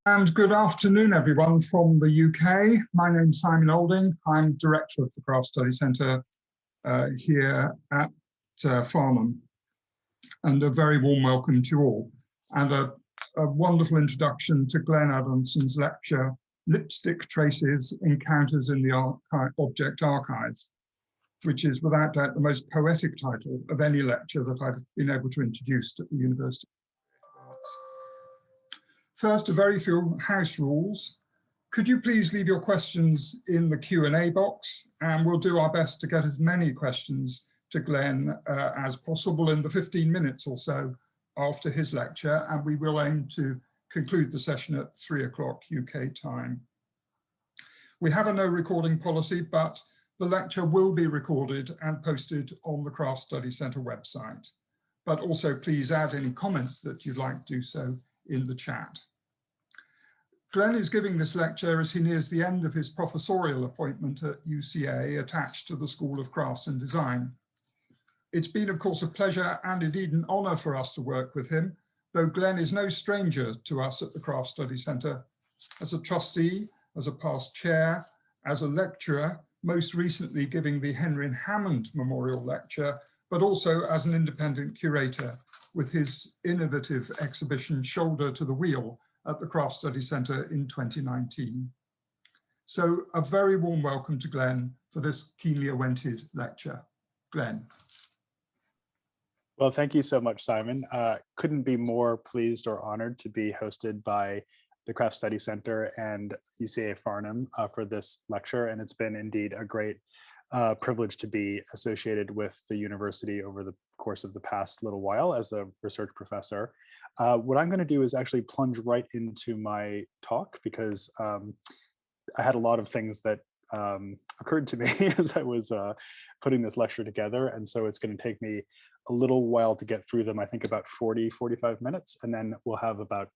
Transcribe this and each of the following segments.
And good afternoon, everyone from the UK. My name's Simon Olding. I'm Director of the Craft Study Centre here at Farnham. And a very warm welcome to you all. And a wonderful introduction to Glenn Adamson's lecture, Lipstick Traces, Encounters in the Object Archives, which is without doubt the most poetic title of any lecture that I've been able to introduce at the University of Arts. First, a very few house rules. Could you please leave your questions in the Q&A box, and we'll do our best to get as many questions to Glenn as possible in the 15 minutes or so after his lecture, and we will aim to conclude the session at 3 o'clock UK time. We have a no recording policy, but the lecture will be recorded and posted on the Craft Study Centre website. But also please add any comments that you'd like to do so in the chat. Glenn is giving this lecture as he nears the end of his professorial appointment at UCA, attached to the School of Crafts and Design. It's been, of course, a pleasure and indeed an honour for us to work with him, though Glenn is no stranger to us at the Craft Study Centre. As a trustee, as a past chair, as a lecturer, most recently giving the Hammond Memorial Lecture, but also as an independent curator with his innovative exhibition Shoulder to the Wheel at the Craft Study Centre in 2019. So a very warm welcome to Glenn for this keenly awaited lecture. Glenn. Well, thank you so much, Simon. Couldn't be more pleased or honored to be hosted by the Craft Study Centre and UCA Farnham for this lecture. And it's been indeed a great privilege to be associated with the university over the course of the past little while as a research professor. What I'm going to do is actually plunge right into my talk because I had a lot of things that occurred to me as I was putting this lecture together. And so it's going to take me a little while to get through them, I think about 45 minutes, and then we'll have about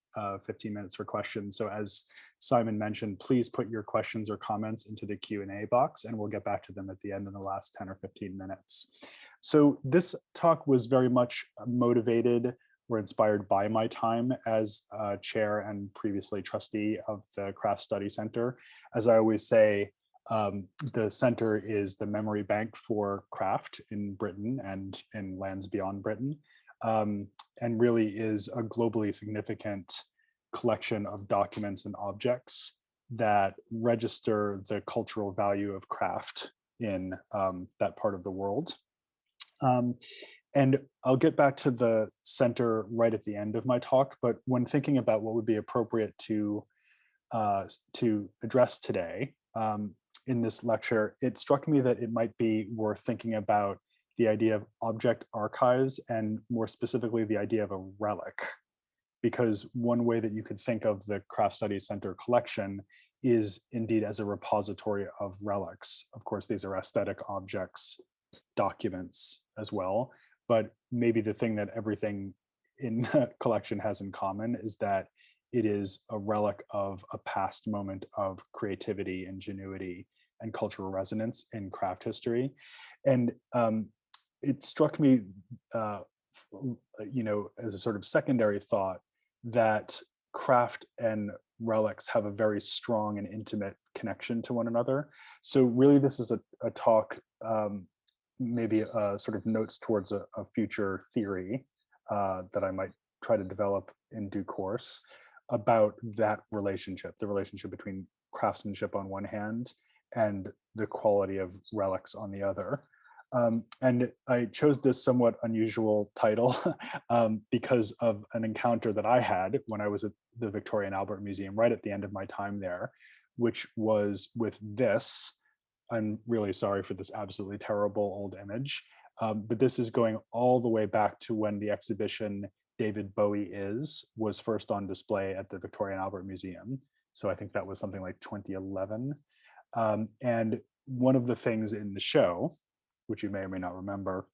15 minutes for questions. So as Simon mentioned, please put your questions or comments into the Q&A box, and we'll get back to them at the end in the last 10 or 15 minutes. So this talk was very much motivated or inspired by my time as chair and previously trustee of the Craft Study Centre. As I always say, the center is the memory bank for craft in Britain and in lands beyond Britain, and really is a globally significant collection of documents and objects that register the cultural value of craft in that part of the world. And I'll get back to the center right at the end of my talk, but when thinking about what would be appropriate to address today, in this lecture, it struck me that it might be worth thinking about the idea of object archives and more specifically the idea of a relic, because one way that you could think of the Craft Study Centre collection is indeed as a repository of relics. Of course, these are aesthetic objects, documents as well, but maybe the thing that everything in the collection has in common is that it is a relic of a past moment of creativity, ingenuity, and cultural resonance in craft history. And it struck me, you know, as a sort of secondary thought that craft and relics have a very strong and intimate connection to one another. So really this is a talk, maybe sort of notes towards a future theory that I might try to develop in due course about that relationship, the relationship between craftsmanship on one hand and the quality of relics on the other. And I chose this somewhat unusual title because of an encounter that I had when I was at the Victoria and Albert Museum right at the end of my time there, which was with this. I'm really sorry for this absolutely terrible old image, but this is going all the way back to when the exhibition David Bowie was first on display at the Victoria and Albert Museum. So I think that was something like 2011. And one of the things in the show, which you may or may not remember,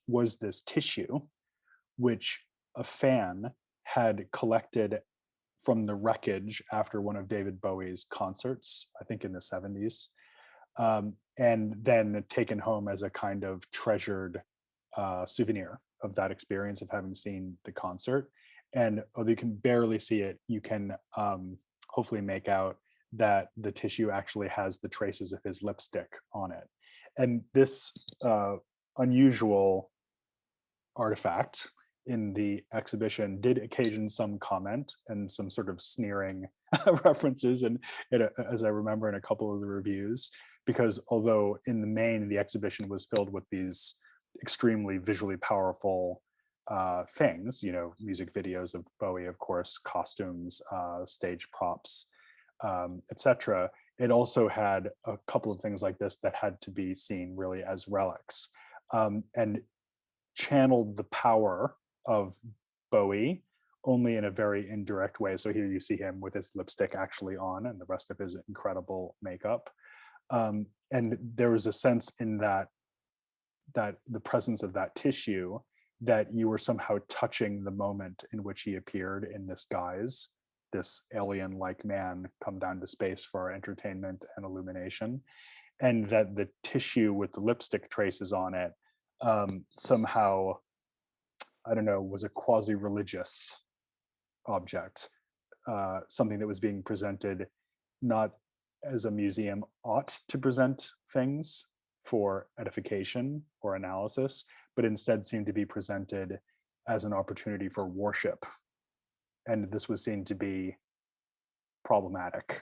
was this tissue, which a fan had collected from the wreckage after one of David Bowie's concerts, I think in the 70s, and then taken home as a kind of treasured souvenir of that experience of having seen the concert. And although you can barely see it, you can hopefully make out that the tissue actually has the traces of his lipstick on it. And this unusual artifact in the exhibition did occasion some comment and some sort of sneering references, and as I remember in a couple of the reviews, because although in the main the exhibition was filled with these extremely visually powerful things, you know, music videos of Bowie, of course, costumes, stage props, etc. It also had a couple of things like this that had to be seen really as relics, and channeled the power of Bowie only in a very indirect way. So here you see him with his lipstick actually on and the rest of his incredible makeup. And there was a sense in that the presence of that tissue, that you were somehow touching the moment in which he appeared in this guise, this alien-like man come down to space for our entertainment and illumination, and that the tissue with the lipstick traces on it somehow, I don't know, was a quasi-religious object, something that was being presented not as a museum ought to present things for edification or analysis, but instead seemed to be presented as an opportunity for worship. And this was seen to be problematic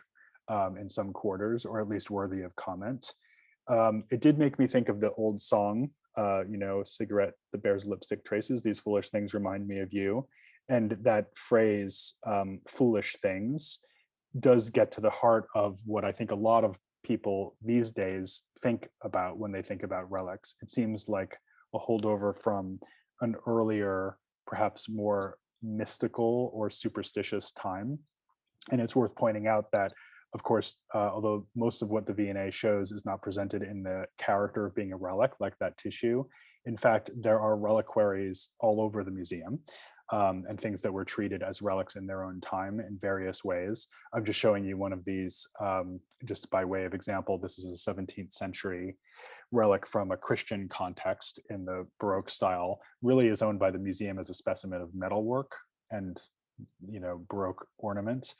in some quarters, or at least worthy of comment. It did make me think of the old song, you know, cigarette that bears lipstick traces, these foolish things remind me of you. And that phrase, foolish things, does get to the heart of what I think a lot of people these days think about when they think about relics. It seems like a holdover from an earlier, perhaps more mystical or superstitious time. And it's worth pointing out that, of course, although most of what the V&A shows is not presented in the character of being a relic, like that tissue, in fact, there are reliquaries all over the museum, and things that were treated as relics in their own time in various ways. I'm just showing you one of these, just by way of example. This is a 17th century relic from a Christian context in the Baroque style, really is owned by the museum as a specimen of metalwork and, you know, Baroque ornament,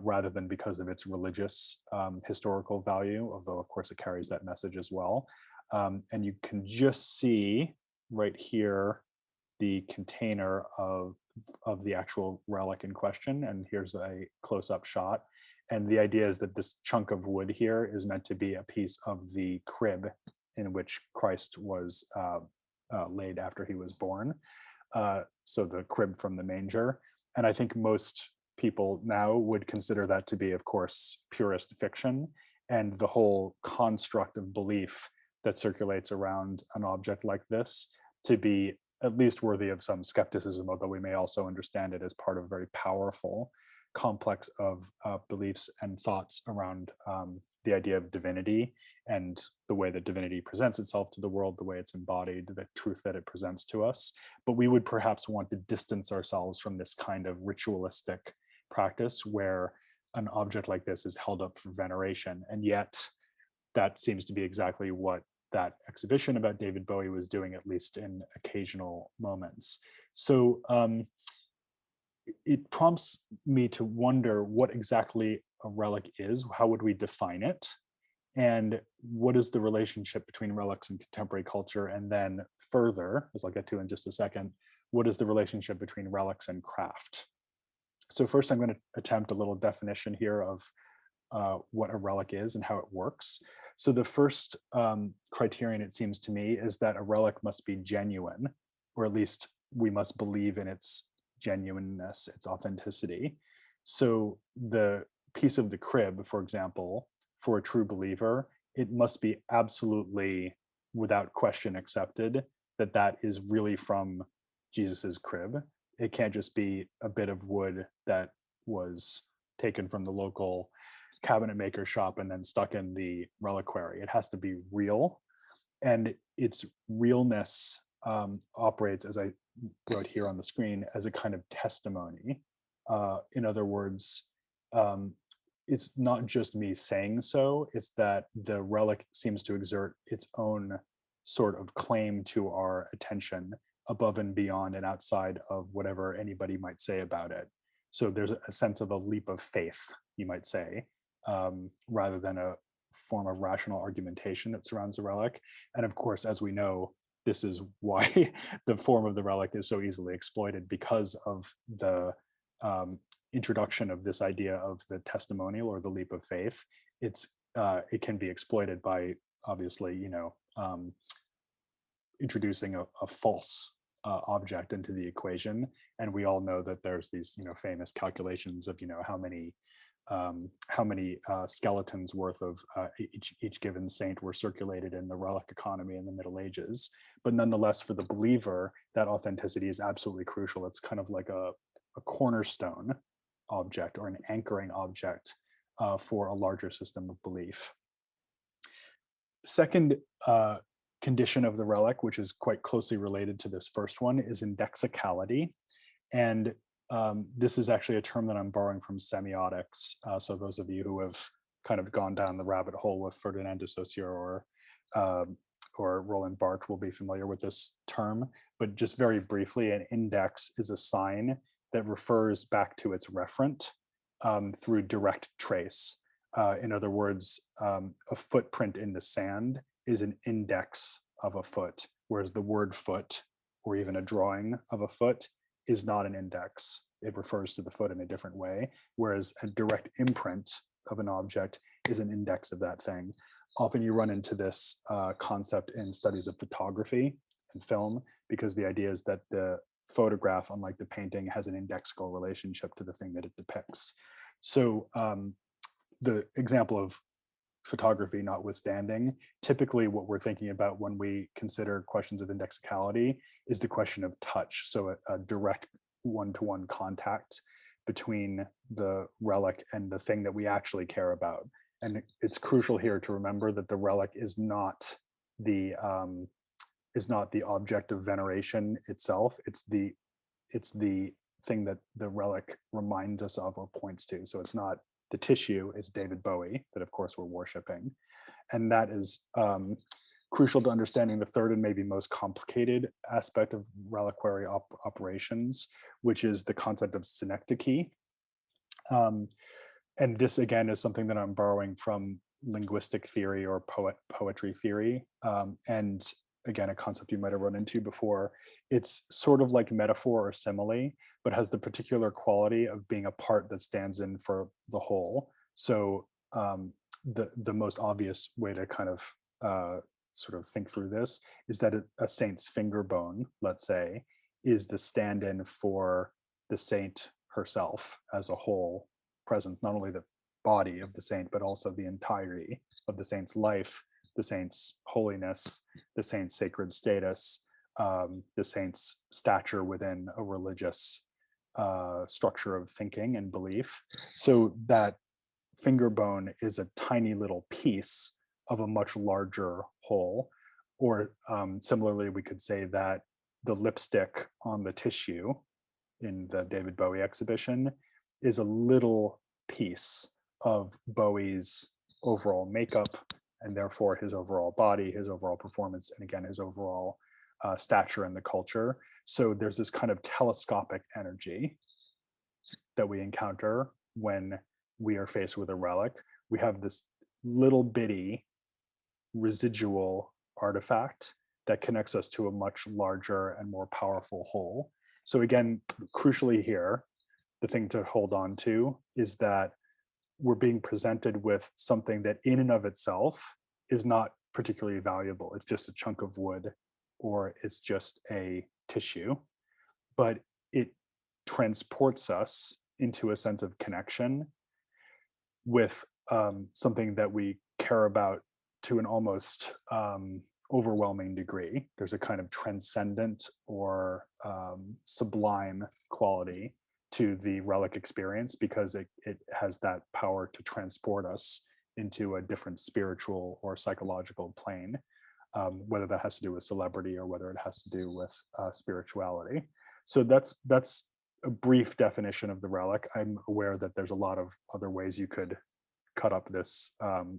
rather than because of its religious historical value, although of course it carries that message as well. And you can just see right here the container of the actual relic in question. And here's a close-up shot. And the idea is that this chunk of wood here is meant to be a piece of the crib in which Christ was laid after he was born. So the crib from the manger. And I think most people now would consider that to be, of course, purist fiction, and the whole construct of belief that circulates around an object like this to be at least worthy of some skepticism, although we may also understand it as part of a very powerful complex of beliefs and thoughts around the idea of divinity and the way that divinity presents itself to the world, the way it's embodied, the truth that it presents to us. But we would perhaps want to distance ourselves from this kind of ritualistic practice where an object like this is held up for veneration. And yet that seems to be exactly what that exhibition about David Bowie was doing, at least in occasional moments. So it prompts me to wonder what exactly a relic is. How would we define it? And what is the relationship between relics and contemporary culture? And then further, as I'll get to in just a second, what is the relationship between relics and craft? So first, I'm going to attempt a little definition here of what a relic is and how it works. So the first criterion, it seems to me, is that a relic must be genuine, or at least we must believe in its genuineness, its authenticity. So the piece of the crib, for example, for a true believer, it must be absolutely without question accepted that that is really from Jesus's crib. It can't just be a bit of wood that was taken from the local cabinet maker shop and then stuck in the reliquary. It has to be real, and its realness operates, as I wrote here on the screen, as a kind of testimony. In other words, it's not just me saying so, it's that the relic seems to exert its own sort of claim to our attention above and beyond and outside of whatever anybody might say about it. So there's a sense of a leap of faith, you might say, rather than a form of rational argumentation that surrounds the relic. And of course, as we know, this is why the form of the relic is so easily exploited, because of the introduction of this idea of the testimonial or the leap of faith. It can be exploited by, obviously, introducing a false object into the equation. And we all know that there's these famous calculations of how many skeletons worth of each given saint were circulated in the relic economy in the Middle Ages. But nonetheless, for the believer, that authenticity is absolutely crucial. It's kind of like a cornerstone object or an anchoring object for a larger system of belief. Second condition of the relic, which is quite closely related to this first one, is indexicality. And this is actually a term that I'm borrowing from semiotics. So those of you who have kind of gone down the rabbit hole with Ferdinand de Saussure or Roland Barthes will be familiar with this term. But just very briefly, an index is a sign that refers back to its referent through direct trace. In other words, a footprint in the sand is an index of a foot, whereas the word foot, or even a drawing of a foot, is not an index. It refers to the foot in a different way, whereas a direct imprint of an object is an index of that thing. Often you run into this concept in studies of photography and film, because the idea is that the photograph, unlike the painting, has an indexical relationship to the thing that it depicts. So the example of photography notwithstanding, typically what we're thinking about when we consider questions of indexicality is the question of touch. So a direct one-to-one contact between the relic and the thing that we actually care about. And it's crucial here to remember that the relic is not the object of veneration itself. It's the thing that the relic reminds us of or points to. So it's not the tissue, is David Bowie, that of course we're worshiping. And that is crucial to understanding the third and maybe most complicated aspect of reliquary operations, which is the concept of synecdoche. And this again is something that I'm borrowing from linguistic theory or poetry theory. And again, a concept you might have run into before. It's sort of like metaphor or simile, but has the particular quality of being a part that stands in for the whole. So the most obvious way to kind of sort of think through this is that a saint's finger bone, let's say, is the stand-in for the saint herself as a whole, present not only the body of the saint, but also the entirety of the saint's life, the saint's holiness, the saint's sacred status, the saint's stature within a religious structure of thinking and belief. So that finger bone is a tiny little piece of a much larger whole. Or similarly, we could say that the lipstick on the tissue in the David Bowie exhibition is a little piece of Bowie's overall makeup, and therefore his overall body, his overall performance, and again, his overall stature in the culture. So there's this kind of telescopic energy that we encounter when we are faced with a relic. We have this little bitty residual artifact that connects us to a much larger and more powerful whole. So again, crucially here, the thing to hold on to is that we're being presented with something that in and of itself is not particularly valuable. It's just a chunk of wood, or it's just a tissue, but it transports us into a sense of connection with something that we care about to an almost overwhelming degree. There's a kind of transcendent or sublime quality to the relic experience, because it has that power to transport us into a different spiritual or psychological plane, whether that has to do with celebrity or whether it has to do with spirituality. So that's a brief definition of the relic. I'm aware that there's a lot of other ways you could cut up this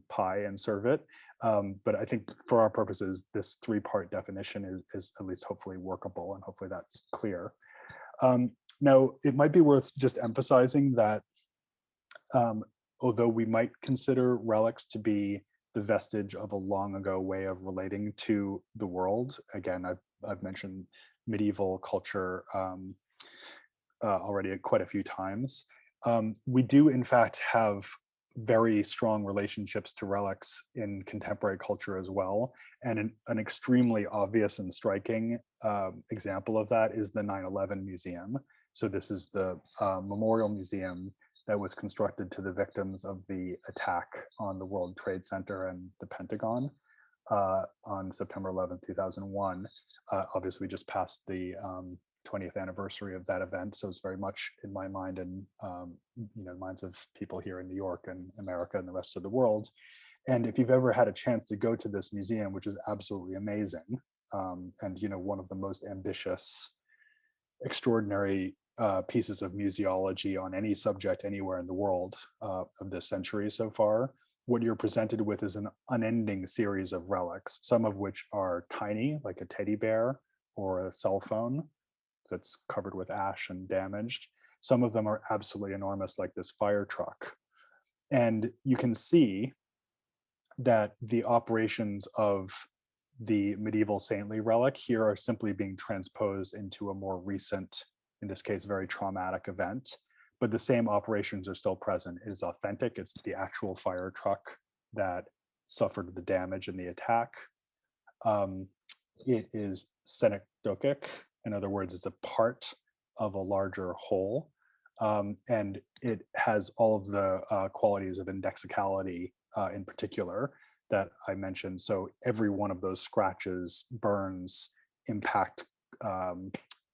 pie and serve it. But I think for our purposes, this three-part definition is at least hopefully workable, and hopefully that's clear. Now, it might be worth just emphasizing that although we might consider relics to be the vestige of a long ago way of relating to the world, again, I've mentioned medieval culture already quite a few times. We do in fact have very strong relationships to relics in contemporary culture as well. And an extremely obvious and striking example of that is the 9/11 Museum. So this is the memorial museum that was constructed to the victims of the attack on the World Trade Center and the Pentagon on September 11th, 2001. Obviously, we just passed the 20th anniversary of that event, so it's very much in my mind and minds of people here in New York and America and the rest of the world. And if you've ever had a chance to go to this museum, which is absolutely amazing, and one of the most ambitious, extraordinary pieces of museology on any subject anywhere in the world of this century so far, what you're presented with is an unending series of relics, some of which are tiny, like a teddy bear or a cell phone that's covered with ash and damaged. Some of them are absolutely enormous, like this fire truck. And you can see that the operations of the medieval saintly relic here are simply being transposed into a more recent, in this case, very traumatic event. But the same operations are still present. It is authentic. It's the actual fire truck that suffered the damage in the attack. It is synecdochic. In other words, it's a part of a larger whole. And it has all of the qualities of indexicality in particular that I mentioned. So every one of those scratches, burns, impact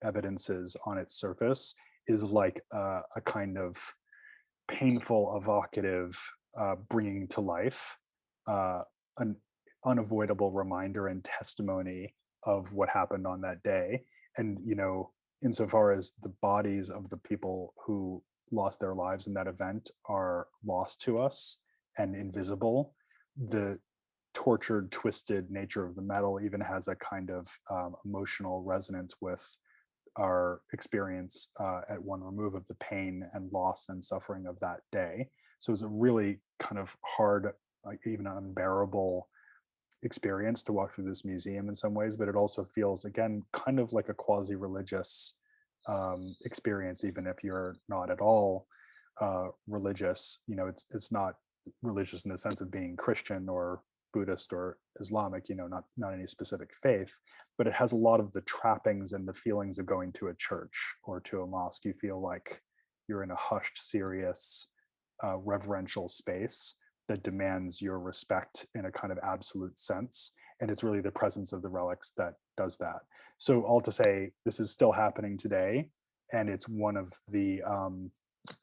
evidences on its surface is like a kind of painful, evocative, bringing to life, an unavoidable reminder and testimony of what happened on that day. And, insofar as the bodies of the people who lost their lives in that event are lost to us and invisible, the tortured, twisted nature of the metal even has a kind of emotional resonance with our experience at one remove of the pain and loss and suffering of that day. So it's a really kind of hard, like even unbearable experience to walk through this museum in some ways, but it also feels, again, kind of like a quasi-religious experience, even if you're not at all religious. It's not religious in the sense of being Christian or Buddhist or Islamic, not any specific faith, but it has a lot of the trappings and the feelings of going to a church or to a mosque. You feel like you're in a hushed, serious, reverential space that demands your respect in a kind of absolute sense. And it's really the presence of the relics that does that. So all to say, this is still happening today. And it's one of the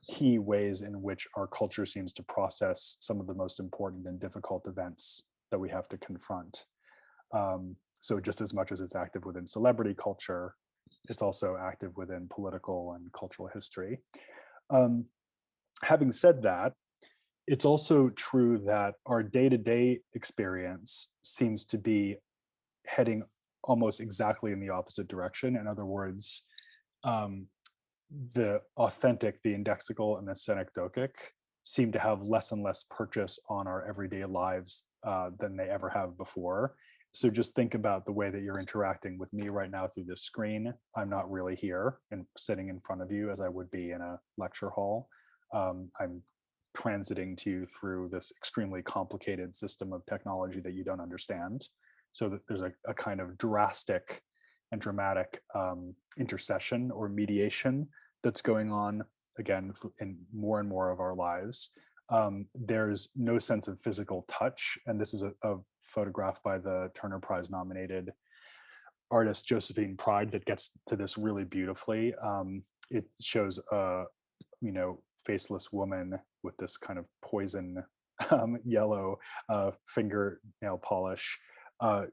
key ways in which our culture seems to process some of the most important and difficult events that we have to confront. So just as much as it's active within celebrity culture, it's also active within political and cultural history. Having said that, it's also true that our day-to-day experience seems to be heading almost exactly in the opposite direction. In other words, the authentic, the indexical, and the synecdochic seem to have less and less purchase on our everyday lives than they ever have before. So just think about the way that you're interacting with me right now through this screen. I'm not really here and sitting in front of you as I would be in a lecture hall. I'm transiting to you through this extremely complicated system of technology that you don't understand. So that there's a kind of drastic and dramatic intercession or mediation that's going on, again, in more and more of our lives. There's no sense of physical touch. And this is a photograph by the Turner Prize nominated artist Josephine Pride that gets to this really beautifully. It shows a faceless woman with this kind of poison yellow fingernail polish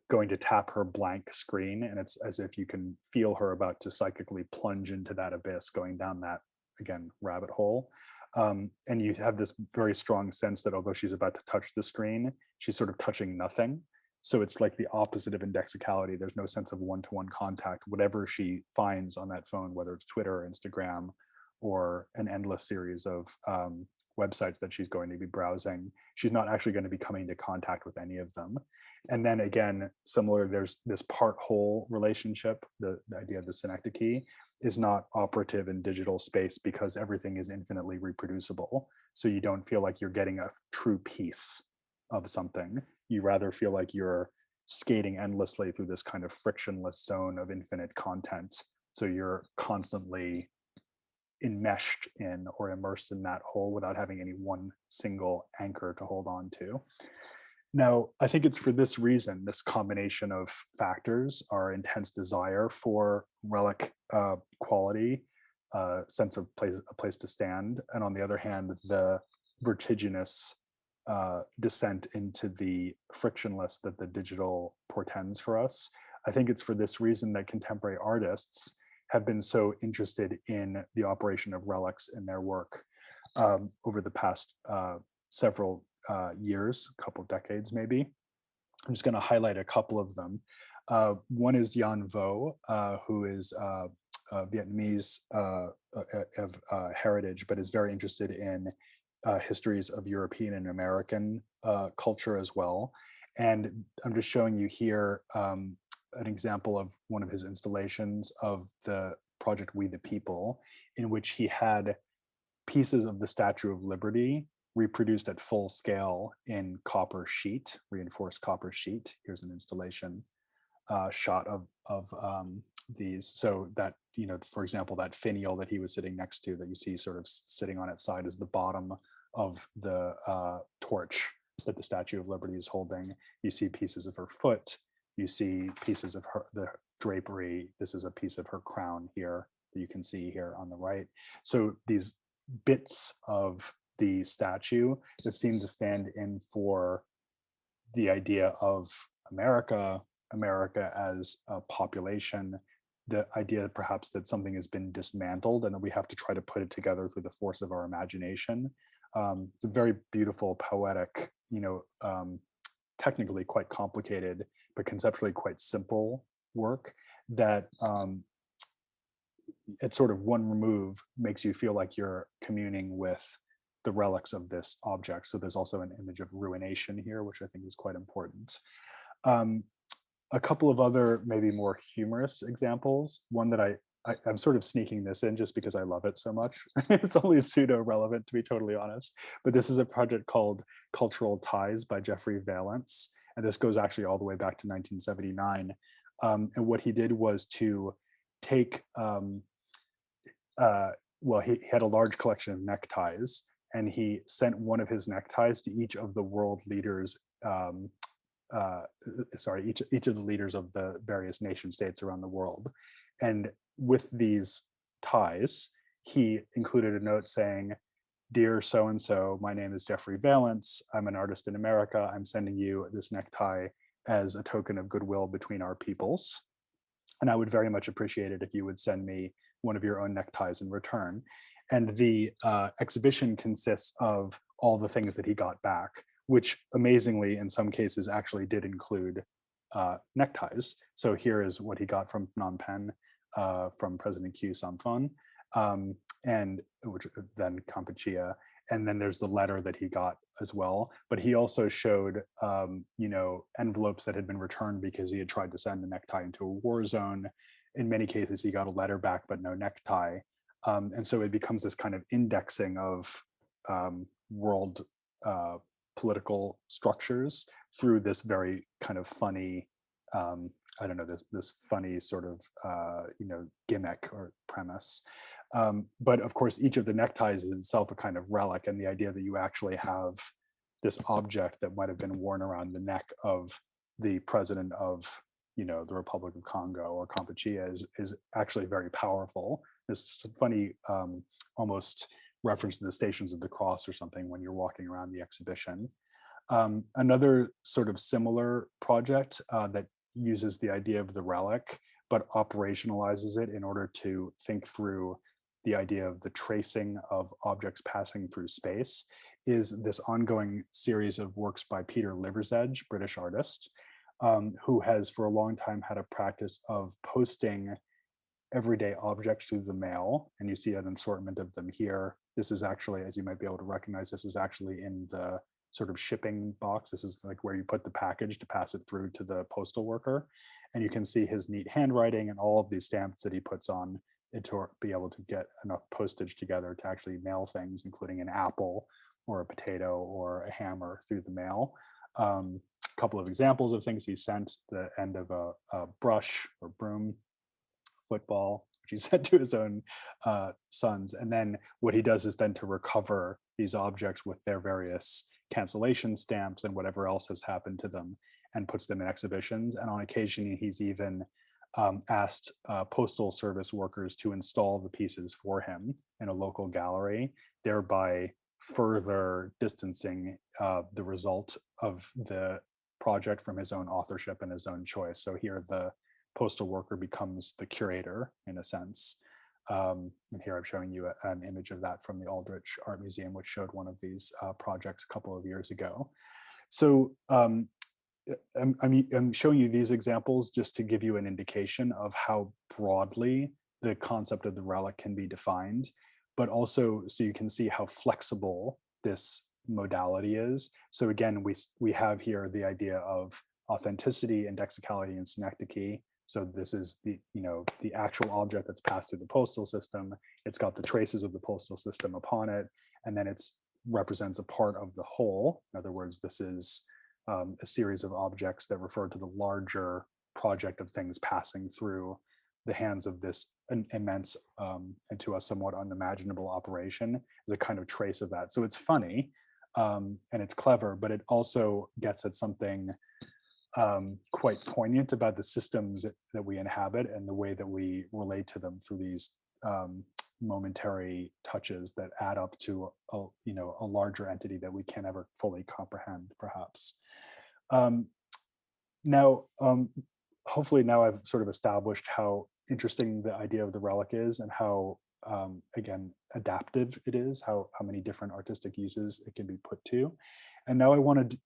going to tap her blank screen, and it's as if you can feel her about to psychically plunge into that abyss, going down that again, rabbit hole. And you have this very strong sense that although she's about to touch the screen, she's sort of touching nothing. So it's like the opposite of indexicality. There's no sense of one-to-one contact. Whatever she finds on that phone, whether it's Twitter or Instagram or an endless series of websites that she's going to be browsing, she's not actually going to be coming into contact with any of them. And then again, similar, there's this part-whole relationship. The idea of the synecdoche is not operative in digital space because everything is infinitely reproducible. So you don't feel like you're getting a true piece of something. You rather feel like you're skating endlessly through this kind of frictionless zone of infinite content. So you're constantly enmeshed in or immersed in that whole without having any one single anchor to hold on to. Now, I think it's for this reason, this combination of factors, our intense desire for relic quality, sense of a place to stand, and on the other hand, the vertiginous descent into the frictionless that the digital portends for us. I think it's for this reason that contemporary artists have been so interested in the operation of relics in their work over the past several years, a couple of decades maybe. I'm just going to highlight a couple of them. One is Jan Vo, who is Vietnamese of heritage, but is very interested in histories of European and American culture as well. And I'm just showing you here an example of one of his installations of the project We the People, in which he had pieces of the Statue of Liberty reproduced at full scale in copper sheet, reinforced copper sheet. Here's an installation shot of these. So that, you know, for example, that finial that he was sitting next to that you see sort of sitting on its side is the bottom of the torch that the Statue of Liberty is holding. You see pieces of her foot. You see pieces of the drapery. This is a piece of her crown here that you can see here on the right. So these bits of the statue that seem to stand in for the idea of America as a population, the idea perhaps that something has been dismantled and that we have to try to put it together through the force of our imagination. It's a very beautiful, poetic, you know, technically quite complicated, but conceptually quite simple work that at sort of one remove makes you feel like you're communing with the relics of this object. So there's also an image of ruination here, which I think is quite important. A couple of other maybe more humorous examples. One that I'm sort of sneaking this in just because I love it so much. It's only pseudo relevant, to be totally honest. But this is a project called Cultural Ties by Jeffrey Valence. And this goes actually all the way back to 1979. And what he did was to take, well, he had a large collection of neckties, and he sent one of his neckties to each of the world leaders, each of the leaders of the various nation states around the world. And with these ties, he included a note saying, "Dear so-and-so, my name is Jeffrey Valence. I'm an artist in America. I'm sending you this necktie as a token of goodwill between our peoples. And I would very much appreciate it if you would send me one of your own neckties in return." And the exhibition consists of all the things that he got back, which amazingly, in some cases, actually did include neckties. So here is what he got from Phnom Penh, from President Khieu Samphan, and which then Kampuchea. And then there's the letter that he got as well. But he also showed, you know, envelopes that had been returned because he had tried to send a necktie into a war zone. In many cases, he got a letter back, but no necktie. And so it becomes this kind of indexing of world political structures through this very kind of funny, I don't know, this funny sort of, you know, gimmick or premise. But of course, each of the neckties is itself a kind of relic, and the idea that you actually have this object that might have been worn around the neck of the president of, you know, the Republic of Congo or Kampuchea is actually very powerful. There's funny, almost reference to the Stations of the Cross or something when you're walking around the exhibition. Another sort of similar project that uses the idea of the relic, but operationalizes it in order to think through the idea of the tracing of objects passing through space is this ongoing series of works by Peter Liversedge, British artist, who has for a long time had a practice of posting everyday objects through the mail. And you see an assortment of them here. This is actually, as you might be able to recognize, this is actually in the sort of shipping box. This is like where you put the package to pass it through to the postal worker. And you can see his neat handwriting and all of these stamps that he puts on it to be able to get enough postage together to actually mail things, including an apple or a potato or a hammer through the mail. A couple of examples of things he sent: the end of a brush or broom, football, which he sent to his own sons. And then what he does is then to recover these objects with their various cancellation stamps and whatever else has happened to them, and puts them in exhibitions. And on occasion, he's even asked postal service workers to install the pieces for him in a local gallery, thereby further distancing the result of the project from his own authorship and his own choice. So here the postal worker becomes the curator in a sense. And here I'm showing you an image of that from the Aldrich Art Museum, which showed one of these projects a couple of years ago. So I'm showing you these examples just to give you an indication of how broadly the concept of the relic can be defined, but also so you can see how flexible this modality is. So again, we have here the idea of authenticity, indexicality, and synecdoche. So this is the actual object that's passed through the postal system. It's got the traces of the postal system upon it, and then it represents a part of the whole. In other words, this is a series of objects that refer to the larger project of things passing through the hands of this immense and to us somewhat unimaginable operation, is a kind of trace of that. So it's funny and it's clever, but it also gets at something quite poignant about the systems that we inhabit and the way that we relate to them through these momentary touches that add up to a larger entity that we can't ever fully comprehend, perhaps. Hopefully now I've sort of established how interesting the idea of the relic is, and how again adaptive it is, how many different artistic uses it can be put to. And now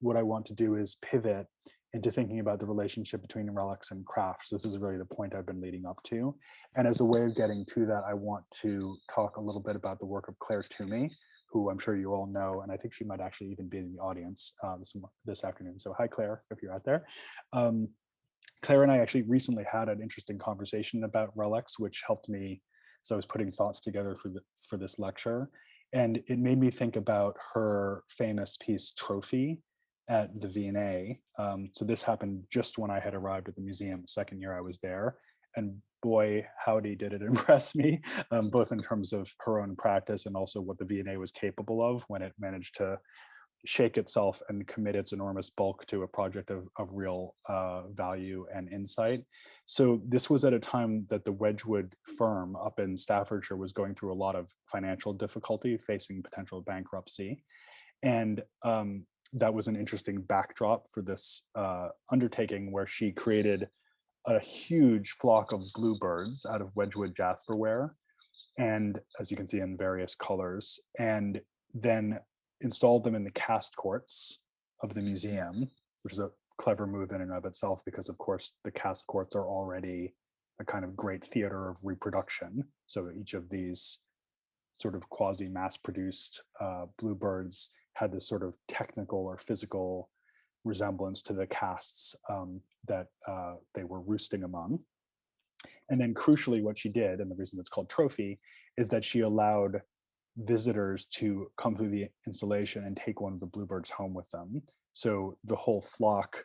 what I want to do is pivot into thinking about the relationship between relics and crafts. This is really the point I've been leading up to. And as a way of getting to that, I want to talk a little bit about the work of Claire Toomey, who I'm sure you all know, and I think she might actually even be in the audience this afternoon. So hi, Claire, if you're out there. Claire and I actually recently had an interesting conversation about relics, which helped me. So I was putting thoughts together for this lecture, and it made me think about her famous piece, Trophy, at the V&A. So this happened just when I had arrived at the museum, the second year I was there. And boy, howdy, did it impress me, both in terms of her own practice and also what the V&A was capable of when it managed to shake itself and commit its enormous bulk to a project of real value and insight. So this was at a time that the Wedgwood firm up in Staffordshire was going through a lot of financial difficulty, facing potential bankruptcy. And that was an interesting backdrop for this undertaking, where she created a huge flock of bluebirds out of Wedgwood jasperware, and as you can see in various colors, and then installed them in the cast courts of the museum, which is a clever move in and of itself, because of course the cast courts are already a kind of great theater of reproduction. So each of these sort of quasi mass produced bluebirds had this sort of technical or physical resemblance to the casts that they were roosting among. And then crucially, what she did, and the reason it's called Trophy, is that she allowed visitors to come through the installation and take one of the bluebirds home with them. So the whole flock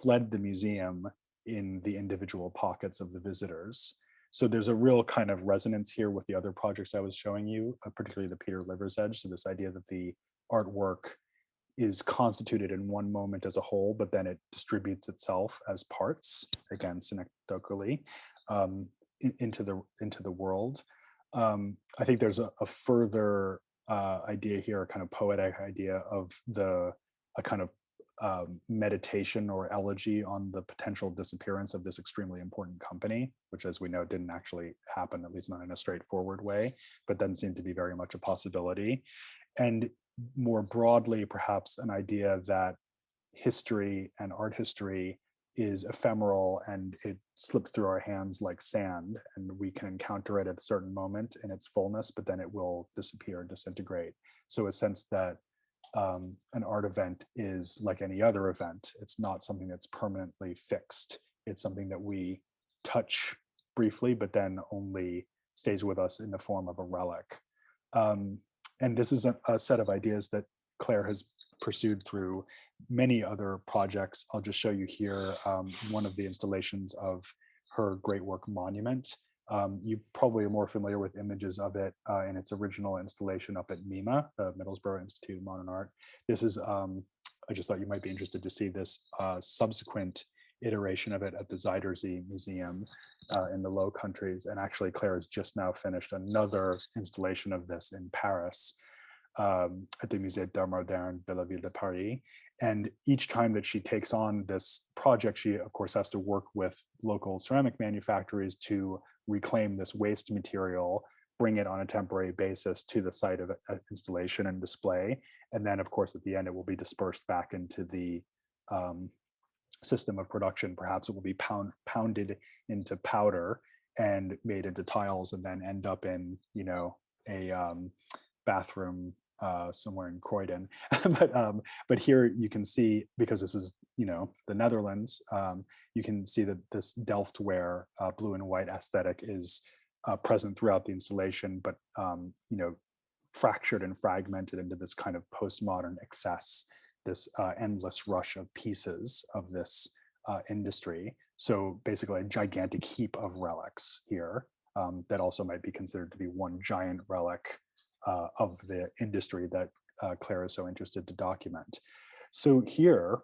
fled the museum in the individual pockets of the visitors. So there's a real kind of resonance here with the other projects I was showing you, particularly the Peter Liversedge. So this idea that the artwork is constituted in one moment as a whole, but then it distributes itself as parts, again, synecdochally, into the world. I think there's a further idea here, a kind of poetic idea of a kind of meditation or elegy on the potential disappearance of this extremely important company, which, as we know, didn't actually happen, at least not in a straightforward way, but then seemed to be very much a possibility. And more broadly, perhaps an idea that history and art history is ephemeral and it slips through our hands like sand, and we can encounter it at a certain moment in its fullness, but then it will disappear and disintegrate. So a sense that an art event is like any other event. It's not something that's permanently fixed. It's something that we touch briefly, but then only stays with us in the form of a relic. And this is a set of ideas that Claire has pursued through many other projects. I'll just show you here one of the installations of her great work Monument. You probably are more familiar with images of it in its original installation up at MIMA, the Middlesbrough Institute of Modern Art. This is, I just thought you might be interested to see this subsequent iteration of it at the Zuiderzee Museum in the Low Countries. And actually, Claire has just now finished another installation of this in Paris at the Musée d'Art Moderne de la Ville de Paris. And each time that she takes on this project, she of course has to work with local ceramic manufacturers to reclaim this waste material, bring it on a temporary basis to the site of installation and display. And then of course, at the end, it will be dispersed back into the system of production. Perhaps it will be pounded into powder and made into tiles and then end up in, you know, a bathroom somewhere in Croydon. But here you can see, because this is, you know, the Netherlands, you can see that this Delftware blue and white aesthetic is present throughout the installation, but you know, fractured and fragmented into this kind of postmodern excess, this endless rush of pieces of this industry. So basically a gigantic heap of relics here that also might be considered to be one giant relic of the industry that Claire is so interested to document. So here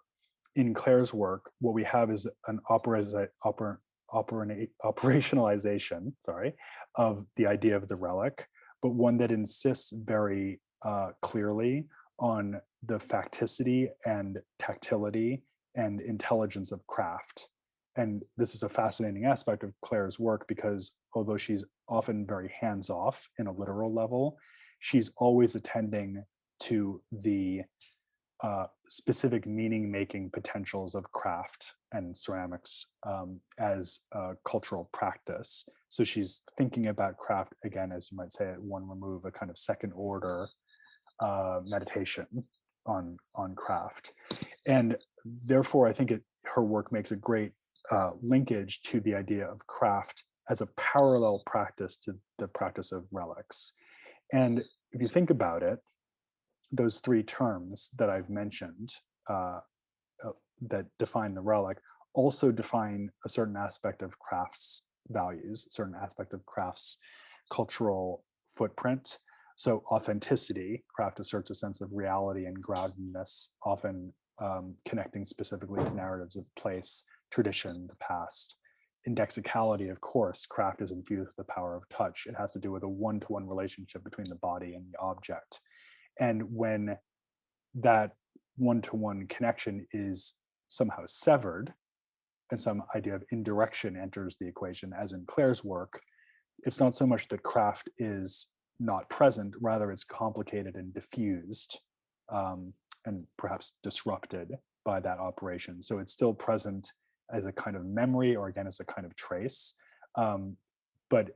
in Claire's work, what we have is an operationalization, of the idea of the relic, but one that insists very clearly on the facticity and tactility and intelligence of craft. And this is a fascinating aspect of Claire's work, because although she's often very hands-off in a literal level, she's always attending to the specific meaning-making potentials of craft and ceramics as a cultural practice. So she's thinking about craft, again, as you might say, at one remove, a kind of second order meditation on craft. And therefore, I think her work makes a great linkage to the idea of craft as a parallel practice to the practice of relics. And if you think about it, those three terms that I've mentioned that define the relic also define a certain aspect of crafts values, a certain aspect of crafts cultural footprint. So authenticity, craft asserts a sense of reality and groundedness, often connecting specifically to narratives of place, tradition, the past. Indexicality, of course, craft is infused with the power of touch. It has to do with a one-to-one relationship between the body and the object. And when that one-to-one connection is somehow severed and some idea of indirection enters the equation, as in Claire's work, it's not so much that craft is not present, rather it's complicated and diffused and perhaps disrupted by that operation. So it's still present as a kind of memory, or again, as a kind of trace. But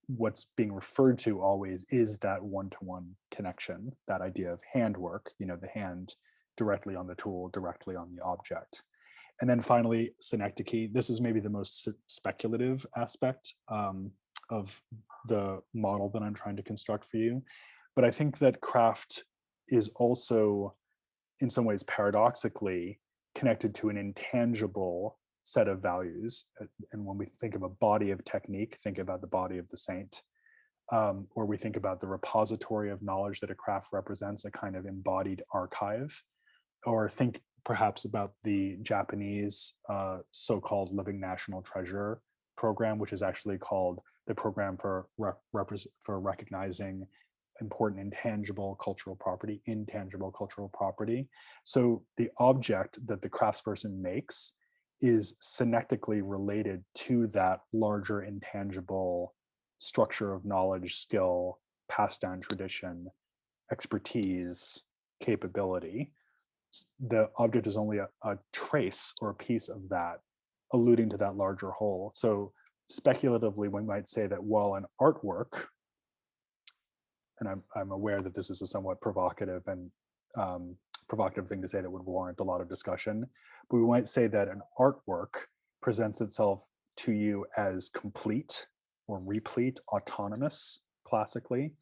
what's being referred to always is that one-to-one connection, that idea of handwork, you know, the hand directly on the tool, directly on the object. And then finally, synecdoche. This is maybe the most speculative aspect of the model that I'm trying to construct for you. But I think that craft is also, in some ways, paradoxically connected to an intangible set of values. And when we think of a body of technique, think about the body of the saint, or we think about the repository of knowledge that a craft represents, a kind of embodied archive, or think perhaps about the Japanese so-called Living National Treasure program, which is actually called the Program for Recognizing important intangible cultural property, intangible cultural property. So the object that the craftsperson makes is synectically related to that larger intangible structure of knowledge, skill, passed down tradition, expertise, capability. The object is only a trace or a piece of that, alluding to that larger whole. So speculatively, we might say that while an artwork, and I'm aware that this is a somewhat provocative and provocative thing to say that would warrant a lot of discussion, but we might say that an artwork presents itself to you as complete or replete, autonomous, classically.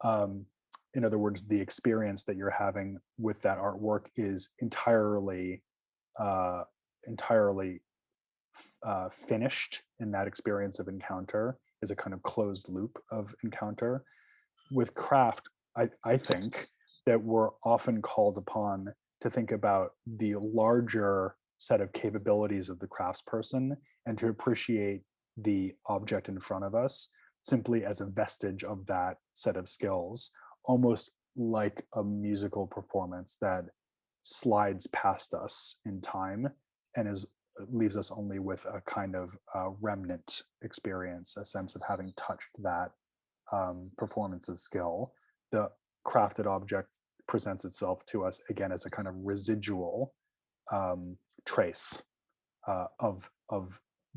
In other words, the experience that you're having with that artwork is entirely finished in that experience of encounter, is a kind of closed loop of encounter. With craft, I think that we're often called upon to think about the larger set of capabilities of the craftsperson and to appreciate the object in front of us simply as a vestige of that set of skills, almost like a musical performance that slides past us in time and leaves us only with a kind of remnant experience, a sense of having touched that performance of skill. The crafted object presents itself to us again as a kind of residual trace of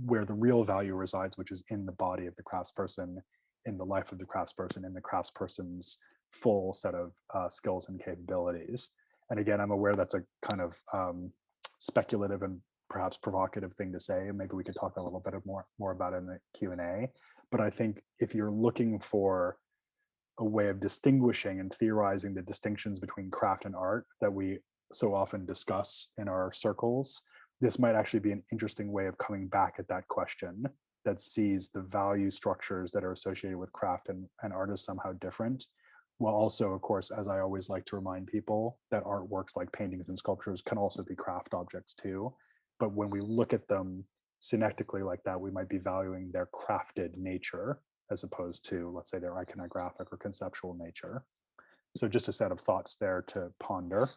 where the real value resides, which is in the body of the craftsperson, in the life of the craftsperson, in the craftsperson's full set of skills and capabilities. And again, I'm aware that's a kind of speculative and perhaps provocative thing to say. Maybe we could talk a little bit more about it in the Q&A. But I think if you're looking for a way of distinguishing and theorizing the distinctions between craft and art that we so often discuss in our circles, this might actually be an interesting way of coming back at that question that sees the value structures that are associated with craft and art as somehow different. While also, of course, as I always like to remind people, that artworks like paintings and sculptures can also be craft objects too. But when we look at them synectically like that, we might be valuing their crafted nature as opposed to, let's say, their iconographic or conceptual nature. So just a set of thoughts there to ponder.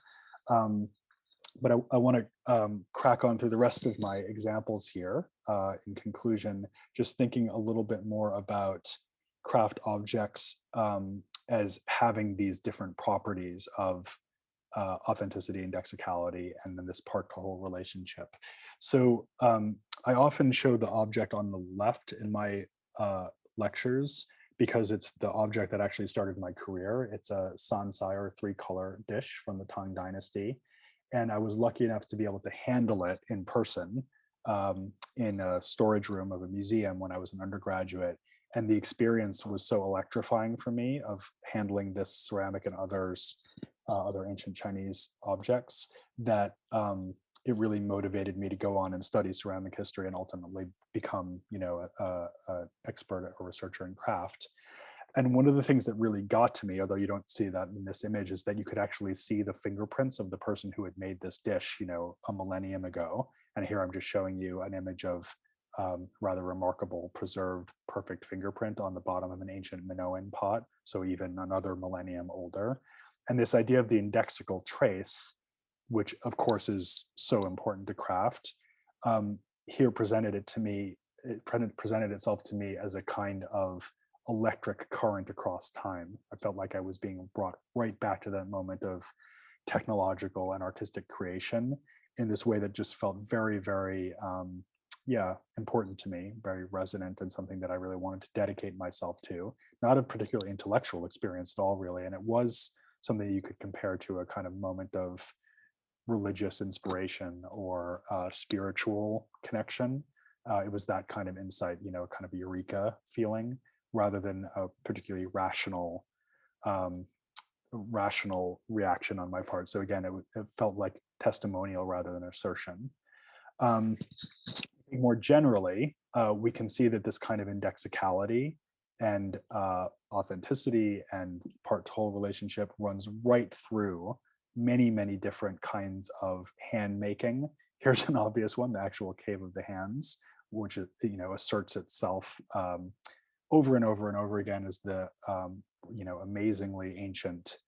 But I want to crack on through the rest of my examples here. In conclusion, just thinking a little bit more about craft objects as having these different properties of authenticity, indexicality, and then this part-to-whole relationship. So I often show the object on the left in my lectures because it's the object that actually started my career. It's a Sansai or 3-color dish from the Tang Dynasty. And I was lucky enough to be able to handle it in person in a storage room of a museum when I was an undergraduate. And the experience was so electrifying for me of handling this ceramic and other ancient Chinese objects that it really motivated me to go on and study ceramic history and ultimately become, an expert or researcher in craft. And one of the things that really got to me, although you don't see that in this image, is that you could actually see the fingerprints of the person who had made this dish, a millennium ago. And here I'm just showing you an image of rather remarkable, preserved, perfect fingerprint on the bottom of an ancient Minoan pot, so even another millennium older. And this idea of the indexical trace, which of course is so important to craft, here presented itself to me as a kind of electric current across time. I felt like I was being brought right back to that moment of technological and artistic creation in this way that just felt very, very, important to me, very resonant, and something that I really wanted to dedicate myself to. Not a particularly intellectual experience at all, really, and it was something you could compare to a kind of moment of religious inspiration or spiritual connection. It was that kind of insight, kind of eureka feeling, rather than a particularly rational reaction on my part. So again, it felt like testimonial rather than assertion. More generally, we can see that this kind of indexicality and authenticity and part-to-whole relationship runs right through many, many different kinds of hand making. Here's an obvious one, the actual Cave of the Hands, which asserts itself over and over and over again is the amazingly ancient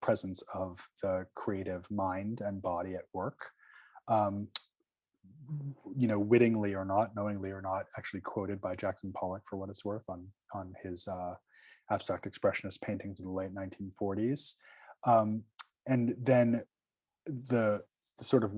presence of the creative mind and body at work. Wittingly or not, knowingly or not, actually quoted by Jackson Pollock for what it's worth on his abstract expressionist paintings in the late 1940s. And then the sort of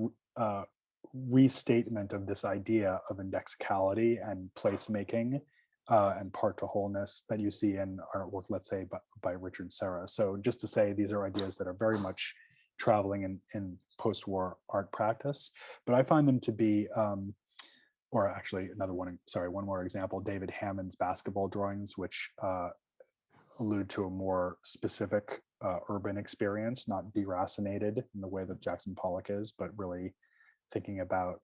restatement of this idea of indexicality and placemaking and part to wholeness that you see in artwork, let's say by Richard Serra. So just to say, these are ideas that are very much traveling in post-war art practice, but I find them to be, or actually one more example, David Hammond's basketball drawings, which allude to a more specific urban experience, not deracinated in the way that Jackson Pollock is, but really thinking about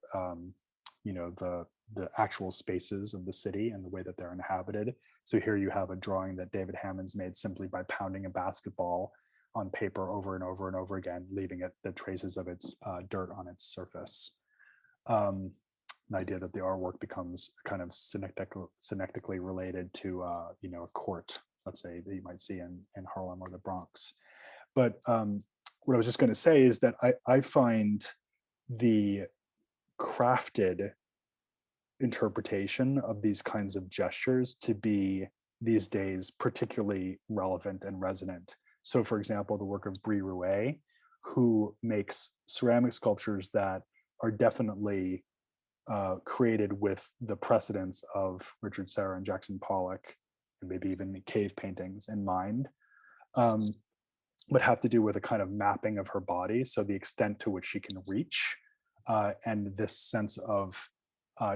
the actual spaces of the city and the way that they're inhabited. So here you have a drawing that David Hammond's made simply by pounding a basketball on paper over and over and over again, leaving the traces of its dirt on its surface. An idea that the artwork becomes kind of synectically related to a court, let's say, that you might see in Harlem or the Bronx. But what I was just going to say is that I find the crafted interpretation of these kinds of gestures to be these days particularly relevant and resonant. So for example, the work of Brie Rouet, who makes ceramic sculptures that are definitely created with the precedence of Richard Serra and Jackson Pollock, and maybe even the cave paintings in mind, but have to do with a kind of mapping of her body, so the extent to which she can reach, and this sense of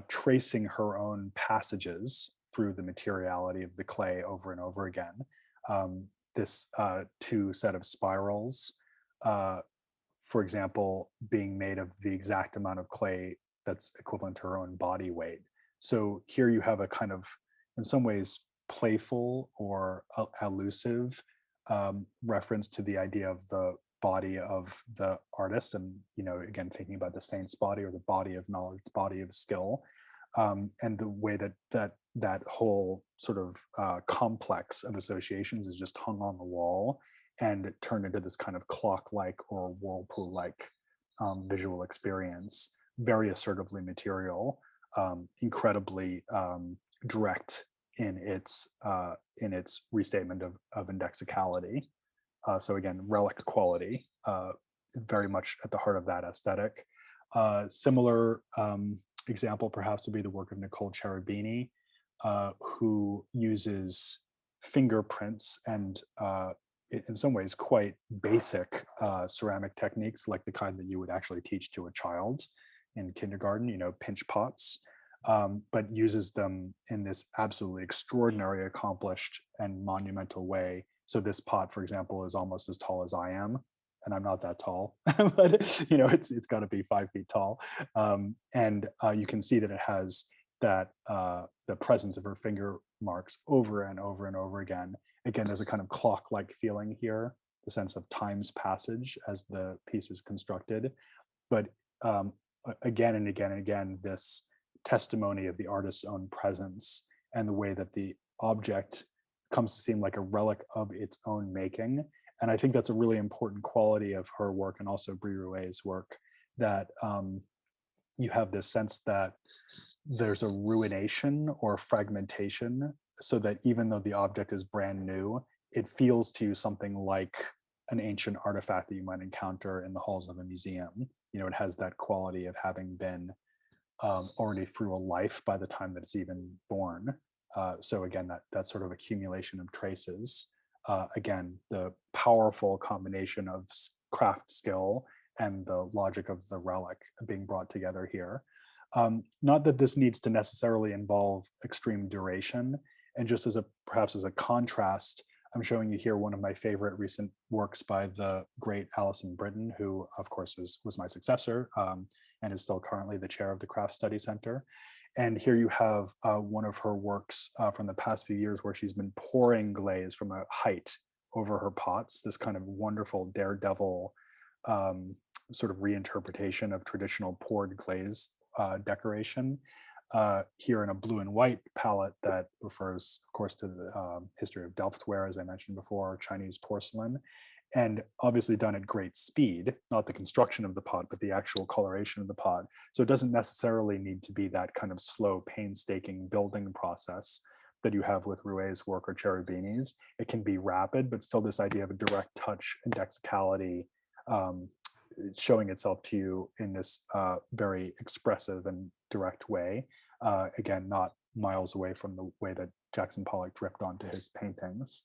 tracing her own passages through the materiality of the clay over and over again. This two set of spirals, for example, being made of the exact amount of clay that's equivalent to her own body weight. So here you have a kind of, in some ways, playful or elusive reference to the idea of the body of the artist, and again, thinking about the saint's body or the body of knowledge, body of skill, and the way that whole sort of complex of associations is just hung on the wall and turned into this kind of clock-like or whirlpool-like visual experience, very assertively material, incredibly direct in its restatement of indexicality. So again, relic quality, very much at the heart of that aesthetic. Similar example perhaps would be the work of Nicole Cherubini, who uses fingerprints and in some ways quite basic ceramic techniques, like the kind that you would actually teach to a child in kindergarten, pinch pots, but uses them in this absolutely extraordinary, accomplished and monumental way. So this pot, for example, is almost as tall as I am, and I'm not that tall, but it's got to be 5 feet tall. And you can see that it has that the presence of her finger marks over and over and over again. Again, there's a kind of clock-like feeling here, the sense of time's passage as the piece is constructed. But again and again and again, this testimony of the artist's own presence and the way that the object comes to seem like a relic of its own making. And I think that's a really important quality of her work, and also Brie Rouet's work, that you have this sense that there's a ruination or fragmentation, so that even though the object is brand new, it feels to you something like an ancient artifact that you might encounter in the halls of a museum. It has that quality of having been already through a life by the time that it's even born. So again, that sort of accumulation of traces. Again, the powerful combination of craft skill and the logic of the relic being brought together here. Not that this needs to necessarily involve extreme duration. And just perhaps as a contrast, I'm showing you here one of my favorite recent works by the great Alison Britton, who of course was my successor and is still currently the chair of the Craft Study Center. And here you have one of her works from the past few years where she's been pouring glaze from a height over her pots, this kind of wonderful daredevil sort of reinterpretation of traditional poured glaze decoration. here in a blue and white palette that refers, of course, to the history of Delftware, as I mentioned before, Chinese porcelain, and obviously done at great speed, not the construction of the pot, but the actual coloration of the pot. So it doesn't necessarily need to be that kind of slow, painstaking building process that you have with Rouet's work or Cherubini's. It can be rapid, but still this idea of a direct touch, indexicality, showing itself to you in this very expressive and direct way. Again, not miles away from the way that Jackson Pollock dripped onto his paintings.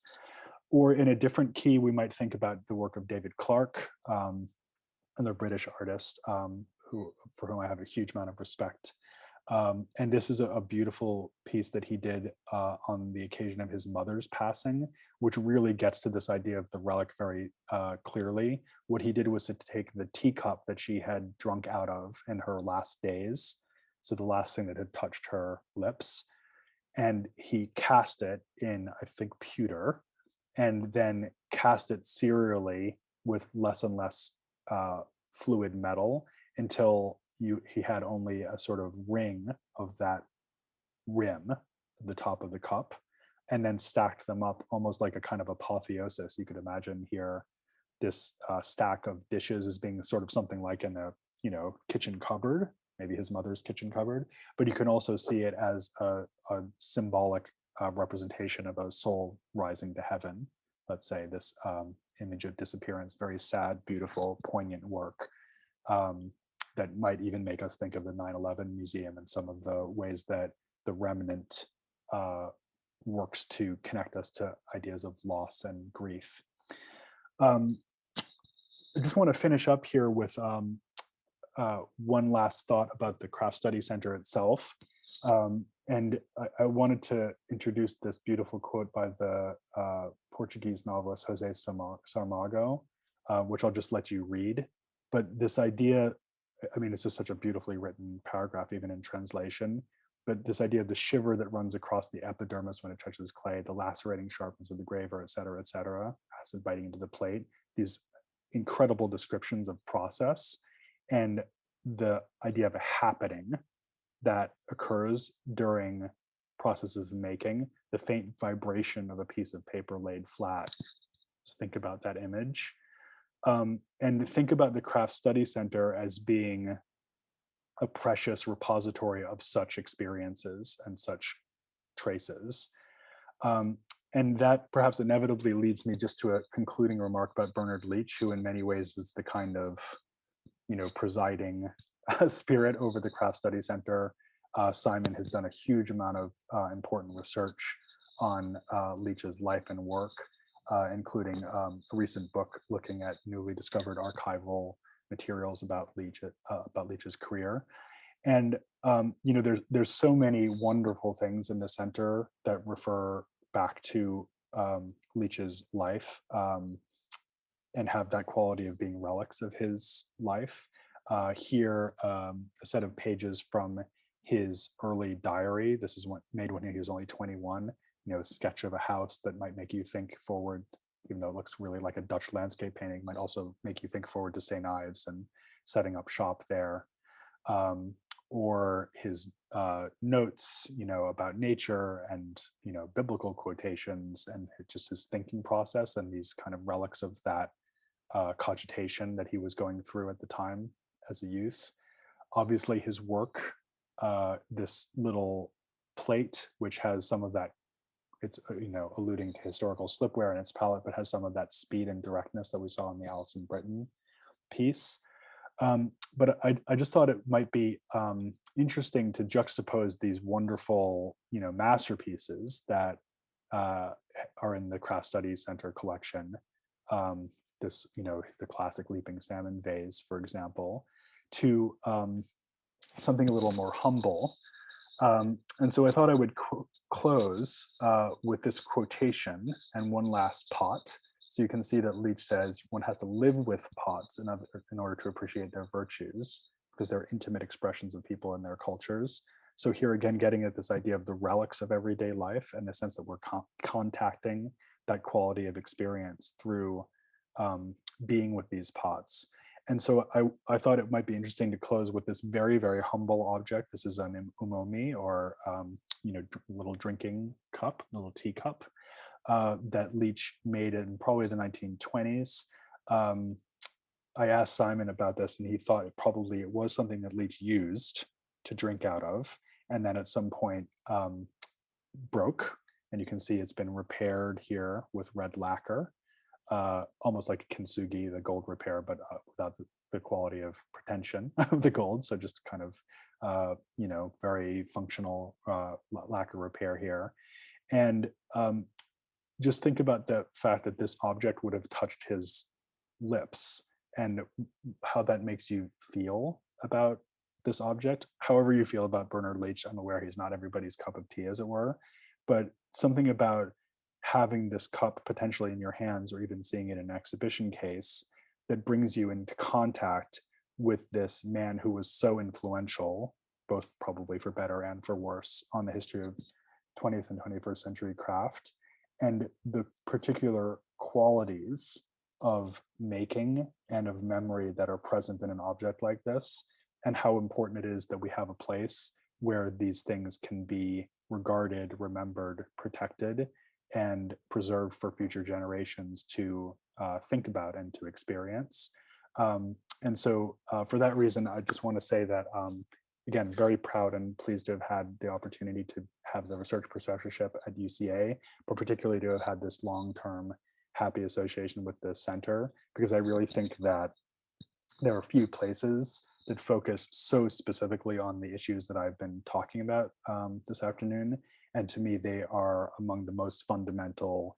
Or in a different key, we might think about the work of David Clark, another British artist for whom I have a huge amount of respect. And this is a beautiful piece that he did on the occasion of his mother's passing, which really gets to this idea of the relic very clearly. What he did was to take the teacup that she had drunk out of in her last days, so the last thing that had touched her lips, and he cast it in, I think, pewter, and then cast it serially with less and less fluid metal until he had only a sort of ring of that rim at the top of the cup, and then stacked them up almost like a kind of apotheosis. You could imagine here this stack of dishes as being sort of something like in a kitchen cupboard, maybe his mother's kitchen cupboard, but you can also see it as a symbolic representation of a soul rising to heaven. Let's say this image of disappearance, very sad, beautiful, poignant work that might even make us think of the 9/11 museum and some of the ways that the remnant works to connect us to ideas of loss and grief. I just want to finish up here with one last thought about the Craft Study Center itself. And I wanted to introduce this beautiful quote by the Portuguese novelist José Saramago, which I'll just let you read. But this idea, I mean, it's just such a beautifully written paragraph, even in translation, but this idea of the shiver that runs across the epidermis when it touches clay, the lacerating sharpness of the graver, et cetera, acid biting into the plate, these incredible descriptions of process, and the idea of a happening that occurs during processes of making, the faint vibration of a piece of paper laid flat. Just think about that image. And think about the Craft Study Center as being a precious repository of such experiences and such traces. And that perhaps inevitably leads me just to a concluding remark about Bernard Leach, who in many ways is the kind of, presiding spirit over the Craft Study Center. Simon has done a huge amount of important research on Leach's life and work, including a recent book looking at newly discovered archival materials about Leach's career. And there's so many wonderful things in the center that refer back to Leach's life and have that quality of being relics of his life. Here, a set of pages from his early diary. This is made when he was only 21. A sketch of a house that might make you think forward, even though it looks really like a Dutch landscape painting, might also make you think forward to St. Ives and setting up shop there. Or his notes, about nature and, biblical quotations, and just his thinking process and these kind of relics of that cogitation that he was going through at the time as a youth. Obviously his work, this little plate, which has some of that, it's alluding to historical slipware in its palette, but has some of that speed and directness that we saw in the Alison Britton piece. But I just thought it might be interesting to juxtapose these wonderful, masterpieces that are in the Craft Study Center collection. This, the classic Leaping Salmon vase, for example, to something a little more humble. And so I thought I would close with this quotation and one last pot. So you can see that Leach says one has to live with pots in order to appreciate their virtues, because they're intimate expressions of people and their cultures. So here again, getting at this idea of the relics of everyday life, and the sense that we're contacting that quality of experience through being with these pots. And so I thought it might be interesting to close with this very, very humble object. This is an umomi, or little drinking cup, little teacup that Leach made in probably the 1920s. I asked Simon about this, and he thought it was something that Leach used to drink out of, and then at some point broke. And you can see it's been repaired here with red lacquer, almost like a kintsugi, the gold repair, but without the quality of pretension of the gold. So just kind of, very functional lacquer repair here. And just think about the fact that this object would have touched his lips, and how that makes you feel about this object. However you feel about Bernard Leach, I'm aware he's not everybody's cup of tea, as it were, but something about having this cup potentially in your hands, or even seeing it in an exhibition case, that brings you into contact with this man who was so influential, both probably for better and for worse, on the history of 20th and 21st century craft, and the particular qualities of making and of memory that are present in an object like this, and how important it is that we have a place where these things can be regarded, remembered, protected, and preserved for future generations to think about and to experience. And so for that reason, I just want to say that, again, very proud and pleased to have had the opportunity to have the research professorship at UCA, but particularly to have had this long-term happy association with the center, because I really think that there are few places that focus so specifically on the issues that I've been talking about this afternoon. And to me, they are among the most fundamental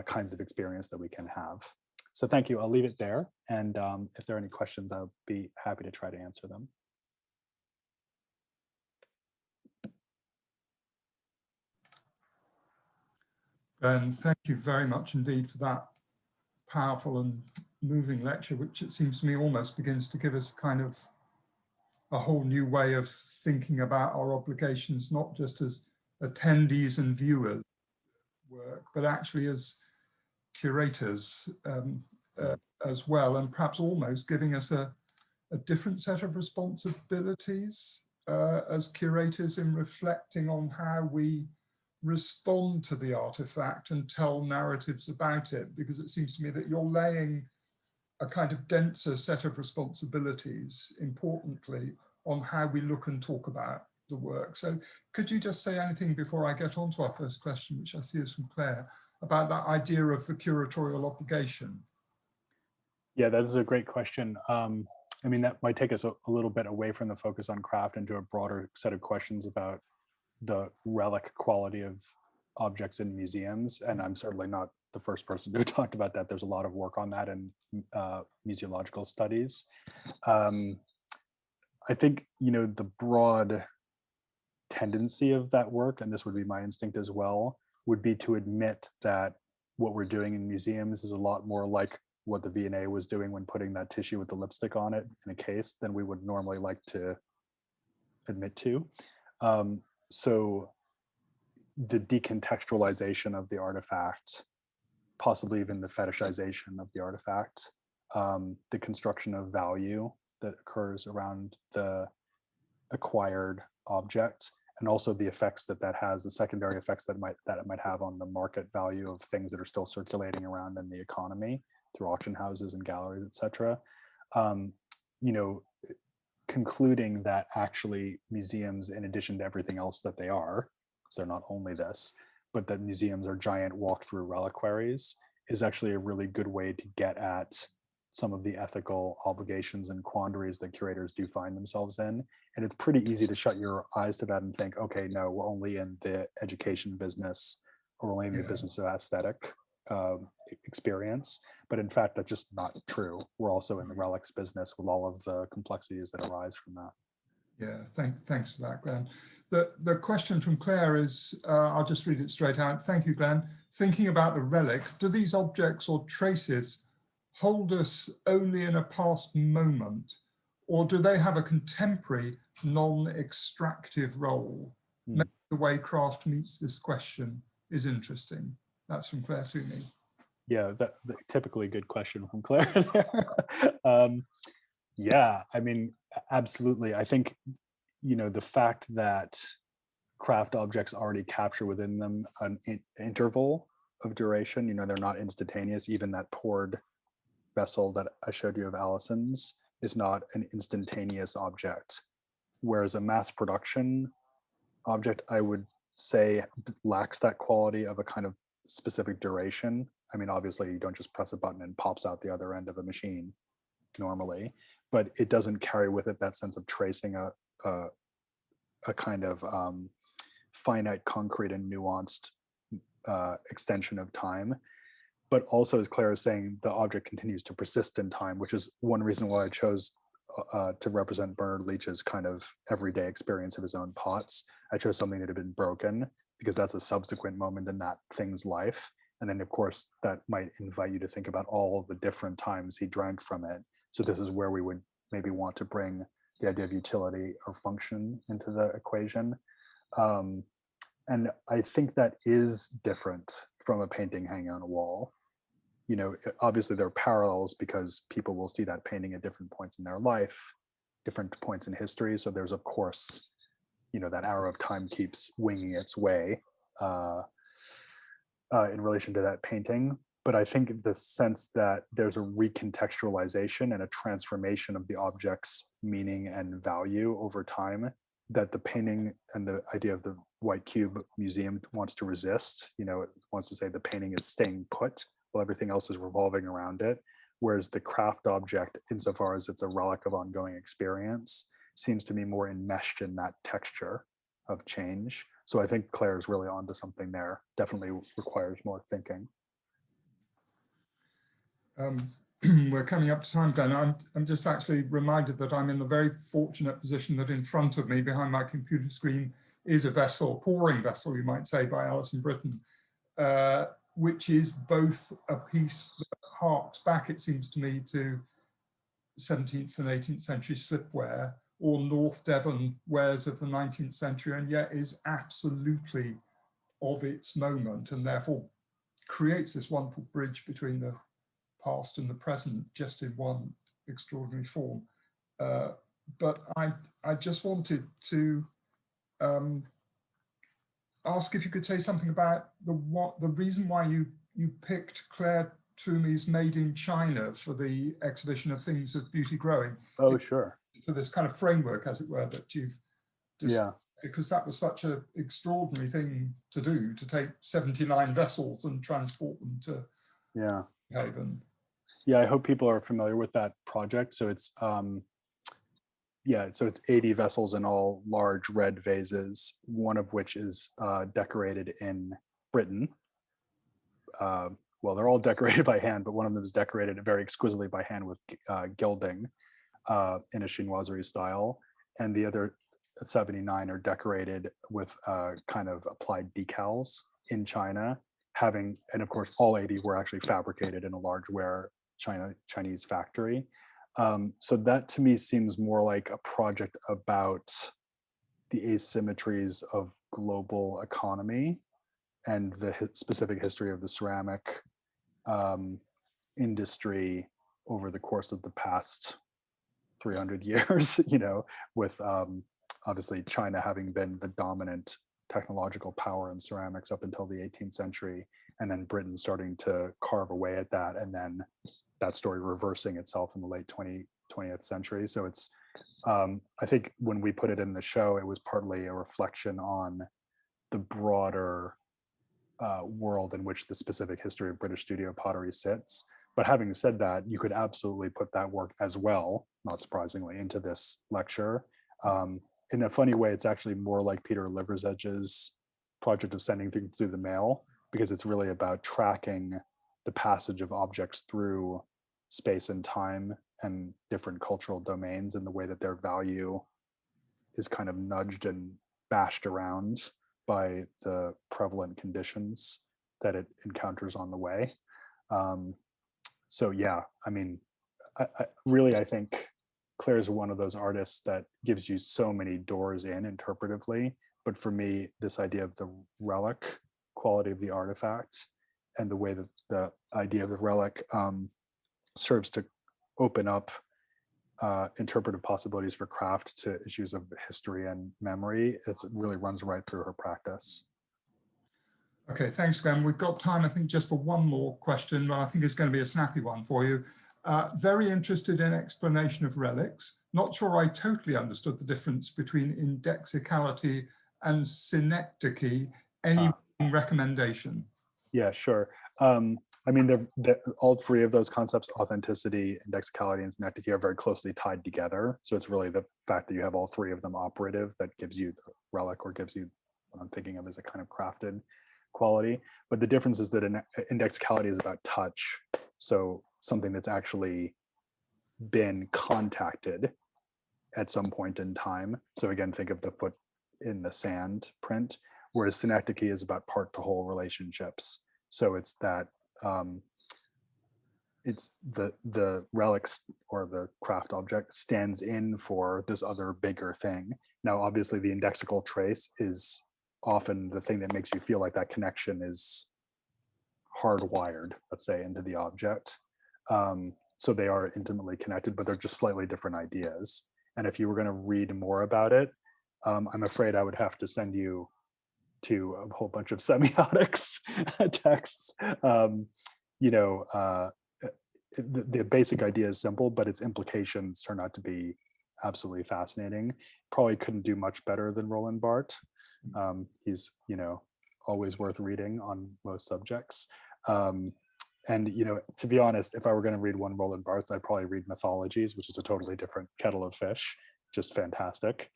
kinds of experience that we can have. So thank you. I'll leave it there. And if there are any questions, I'll be happy to try to answer them. And thank you very much indeed for that powerful and moving lecture, which it seems to me almost begins to give us kind of a whole new way of thinking about our obligations, not just as attendees and viewers work, but actually as curators as well, and perhaps almost giving us a different set of responsibilities as curators in reflecting on how we respond to the artifact and tell narratives about it, because it seems to me that you're laying a kind of denser set of responsibilities, importantly, on how we look and talk about the work. So could you just say anything before I get on to our first question, which I see is from Claire, about that idea of the curatorial obligation? Yeah, that is a great question. I mean, that might take us a little bit away from the focus on craft into a broader set of questions about the relic quality of objects in museums. And I'm certainly not the first person who talked about that. There's a lot of work on that in museological studies. I think, the broad tendency of that work, and this would be my instinct as well, would be to admit that what we're doing in museums is a lot more like what the V&A was doing when putting that tissue with the lipstick on it in a case than we would normally like to admit to. So the decontextualization of the artifact, possibly even the fetishization of the artifact, the construction of value that occurs around the acquired object, and also the effects that has, the secondary effects that it might have on the market value of things that are still circulating around in the economy through auction houses and galleries, etc. Concluding that actually museums, in addition to everything else that they are, because they're not only this, but that museums are giant walk-through reliquaries, is actually a really good way to get at some of the ethical obligations and quandaries that curators do find themselves in. And it's pretty easy to shut your eyes to that and think, okay, no, we're only in the education business, or only in the business of aesthetic experience. But in fact, that's just not true. We're also in the relics business with all of the complexities that arise from that. Yeah, thanks for that, Glenn. The question from Claire is, I'll just read it straight out. Thank you, Glenn. Thinking about the relic, do these objects or traces hold us only in a past moment, or do they have a contemporary non-extractive role? Maybe the way craft meets this question is interesting. That's from Claire to me. Yeah, that typically good question from Claire. Yeah, I mean, absolutely. I think, the fact that craft objects already capture within them an interval of duration, they're not instantaneous. Even that poured vessel that I showed you of Allison's is not an instantaneous object. Whereas a mass production object, I would say, lacks that quality of a kind of specific duration. I mean, obviously, you don't just press a button and pops out the other end of a machine normally, but it doesn't carry with it that sense of tracing a, a kind of finite, concrete, and nuanced extension of time. But also, as Claire is saying, the object continues to persist in time, which is one reason why I chose to represent Bernard Leach's kind of everyday experience of his own pots. I chose something that had been broken because that's a subsequent moment in that thing's life. And then, of course, that might invite you to think about all of the different times he drank from it. So this is where we would maybe want to bring the idea of utility or function into the equation. And I think that is different from a painting hanging on a wall. Obviously there are parallels because people will see that painting at different points in their life, different points in history. So there's, of course, that arrow of time keeps winging its way in relation to that painting. But I think the sense that there's a recontextualization and a transformation of the object's meaning and value over time that the painting and the idea of the White Cube Museum wants to resist. It wants to say the painting is staying put while everything else is revolving around it. Whereas the craft object, insofar as it's a relic of ongoing experience, seems to be more enmeshed in that texture of change. So I think Claire's really onto something there. Definitely requires more thinking. We're coming up to time, Glenn. I'm just actually reminded that I'm in the very fortunate position that in front of me, behind my computer screen, is a vessel, pouring vessel, you might say, by Alison Britton, which is both a piece that harks back, it seems to me, to 17th and 18th century slipware or North Devon wares of the 19th century, and yet is absolutely of its moment, and therefore creates this wonderful bridge between the past and the present, just in one extraordinary form. But I just wanted to ask if you could say something about the reason why you picked Claire Toomey's Made in China for the exhibition of Things of Beauty Growing. Oh, sure. To this kind of framework, as it were, that you've described, because that was such an extraordinary thing to do, to take 79 vessels and transport them to Haven. Yeah, I hope people are familiar with that project. So it's so it's 80 vessels in all, large red vases, one of which is decorated in Britain. Well, they're all decorated by hand, but one of them is decorated very exquisitely by hand with gilding in a chinoiserie style. And the other 79 are decorated with kind of applied decals in China, and of course, all 80 were actually fabricated in a large Chinese factory. So that to me seems more like a project about the asymmetries of global economy and the specific history of the ceramic industry over the course of the past 300 years, with obviously China having been the dominant technological power in ceramics up until the 18th century, and then Britain starting to carve away at that, and then that story reversing itself in the late 20th century. So it's, I think when we put it in the show, it was partly a reflection on the broader world in which the specific history of British studio pottery sits. But having said that, you could absolutely put that work as well, not surprisingly, into this lecture. In a funny way, it's actually more like Peter Liversedge's project of sending things through the mail, because it's really about tracking the passage of objects through space and time and different cultural domains, and the way that their value is kind of nudged and bashed around by the prevalent conditions that it encounters on the way. So yeah, I mean, I think Claire's one of those artists that gives you so many doors in interpretively. But for me, this idea of the relic quality of the artifact and the way that the idea of the relic serves to open up interpretive possibilities for craft to issues of history and memory. It really runs right through her practice. Okay, thanks, Glenn. We've got time, I think, just for one more question, but I think it's going to be a snappy one for you. Very interested in explanation of relics. Not sure I totally understood the difference between indexicality and synecdoche. Any recommendation? Yeah, sure. I mean, all three of those concepts, authenticity, indexicality, and synecdoche, are very closely tied together. So it's really the fact that you have all three of them operative that gives you the relic, or gives you what I'm thinking of as a kind of crafted quality. But the difference is that indexicality is about touch. So something that's actually been contacted at some point in time. So again, think of the foot in the sand print, whereas synecdoche is about part to whole relationships. So it's that it's the relics, or the craft object, stands in for this other bigger thing. Now, obviously, the indexical trace is often the thing that makes you feel like that connection is hardwired, let's say, into the object. So they are intimately connected, but they're just slightly different ideas. And if you were going to read more about it, I'm afraid I would have to send you to a whole bunch of semiotics texts. The basic idea is simple, but its implications turn out to be absolutely fascinating. Probably couldn't do much better than Roland Barthes. He's, always worth reading on most subjects. And to be honest, if I were going to read one Roland Barthes, I'd probably read Mythologies, which is a totally different kettle of fish. Just fantastic.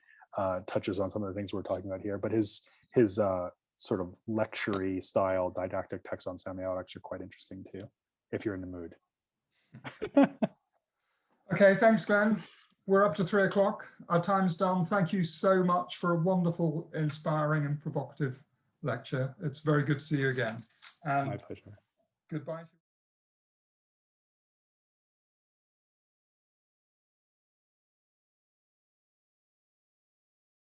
Touches on some of the things we're talking about here, but his sort of lecture-y style didactic texts on semiotics are quite interesting too, if you're in the mood. Okay, thanks, Glenn. We're up to 3 o'clock. Our time's done. Thank you so much for a wonderful, inspiring, and provocative lecture. It's very good to see you again. And my pleasure. Goodbye.